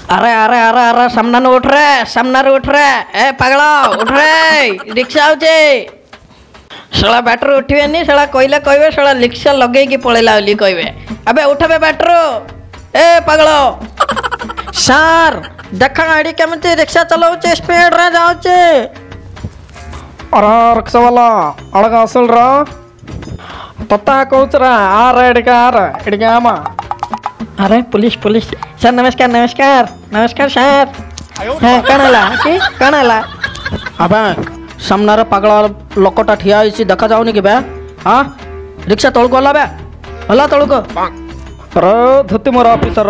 अरे अरे अरे अरे सामना उठ रे, सामना उठ रे, ए पगला उठ रे, रिक्शा आउचे। शाला बैटर उठिबेनी, शाला कहले कहबे शाला रिक्शा लगे कि पळेला ओली कहबे। अबे उठबे बैटर, ए पगलो। सर देखा गाड़ी केमती रिक्शा चलाउचे, स्पीड रे जाउचे। अरे रिक्शा वाला अलग असल रा पता कहूचरा आ रे इडके आमा। अरे पुलिस पुलिस सर नमस्कार नमस्कार नमस्कार सर। हाँ कणाला कि कणाला अबे सामनारे पागला लोकटा ठिया होइछि देखा जाउनी कि बे। हाँ रिक्शा तळको हला बे, हला तळको। अरे धुती मोर ऑफिसर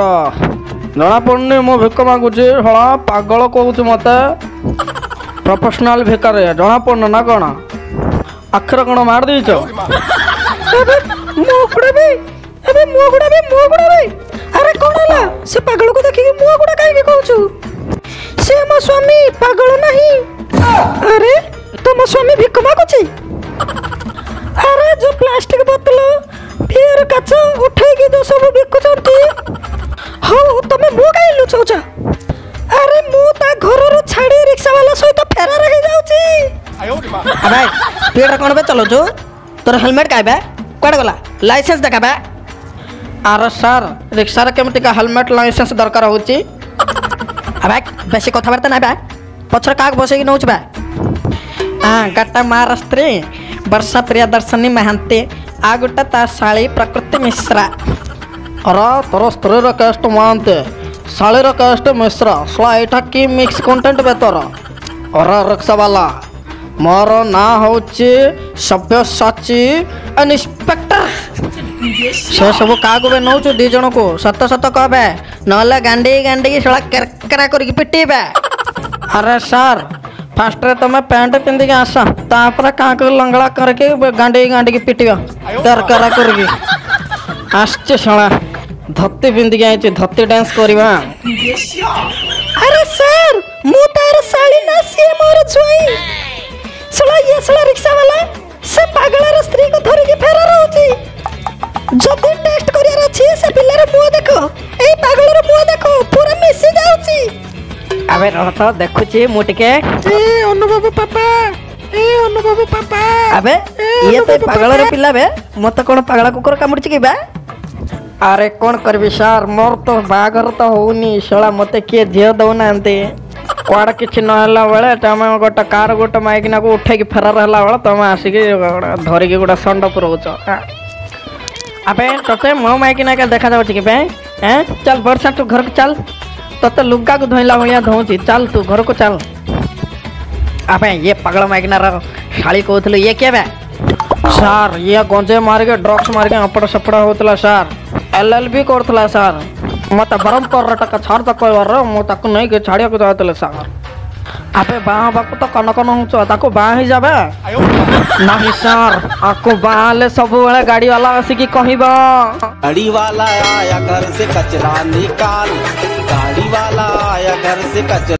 जना पड़नी मो भिक मागुची हला पागल कहूच मते प्रोफेशनल भिकारी जना पड़न ना कौन अक्षर कौन मार दीच। अरे कौन हला से पागल को देखि मुआ गुडा काहे कहउछु? से हमर स्वामी पागल नहीं। अरे तुम स्वामी भिक मागुची? अरे जो प्लास्टिक बोतल फिर काच उठाई के जो सब बिकुचंती हो तमे मो काहे लुचौछ? अरे मु ता घर रो छाड़ी रिक्शा वाला सहित फेरार हे जाउची। अबे स्पीड कोन बे चलौछु? तोर हेलमेट काहे बे कोड गला लाइसेंस देखा बे। अरे सर रिक्शा रे केमति का हेलमेट लाइसेंस दरकार होची? अबे बेसी कथाबार्ता ना बे पछर काक बसे कि नौच बे। हां गट्टा महाराष्ट्री वर्षा प्रियदर्शनी महांती आ गुट्टा ता साली प्रकृति मिश्रा। अरे तोर स्त्री रे कष्ट मानते साली रे कष्ट मिश्रा सला एठा की मिक्स कंटेंट बे तोर। अरे रिक्शा वाला मोर ना होची सभ्यसाची इंस्पेक्टर। से सब कागो बे नौचु दी जण को सत सत कहबे नले गांडी गांडी सला करकरा करके पिटीबे। अरे सर फास्ट रे तमे पैंट पिंदी के आसा तापर काक लंगड़ा करके गांडी गांडी के पिटिया करकरा करके आस्ते सला धत्ती पिंदी के आइछि धत्ती डांस करबा। अरे सर मु तार साली ना से मोर जुई सला ये सला रिक्शा वाला से पागल रे स्त्री को धरि के फेरा रहउची। जदी टेस्ट करियार अछि से पिल्लार मुंह देखो, ए पागल रे मुंह देखो पूरा मिसी जाउची। अबे रह तो देखुची मु टिके ए अनुभव पापा ए अनुभव पापा। अबे ये तो पागल रे पिल्ला बे मत कोन पागला कुकुर कामुडची कि बे। अरे कौन करबी सर मोर तो बागर तो होनी शाला मते किए झियो दउनांते कुआड़ किछि नहला बेले तमे गोटे कार गोटे माइकिना को उठे कि फेरार हला बेले तमे आसिके धरि के गोटा संड पुरौछ। अबे तते मो माइकिना के देखा जाउची कि बे। हैं चल बरसा तू घर को चल, तते लुग्गा को धोइला भलिया धोउची चल तू घर को चल। अबे ये पागल माइकिना रा शाली कहथले ये के बे? सर ये गंजे मार के ड्रग्स मार के अपड़ सपड़ा होतला सर एलएलबी करथला सर मत बरम कर टका छाड़ तक कहवर मो ताको नहीं के छाड़िया को जातले सर। अबे बाह बाकु तो कन कन होच ताको बाह ही जाबे नहीं सर आको बाहले सब बेले गाड़ी वाला आसी की कहिबा गाड़ी वाला आया घर से कचरा निकाल, गाड़ी वाला आया घर से कचरा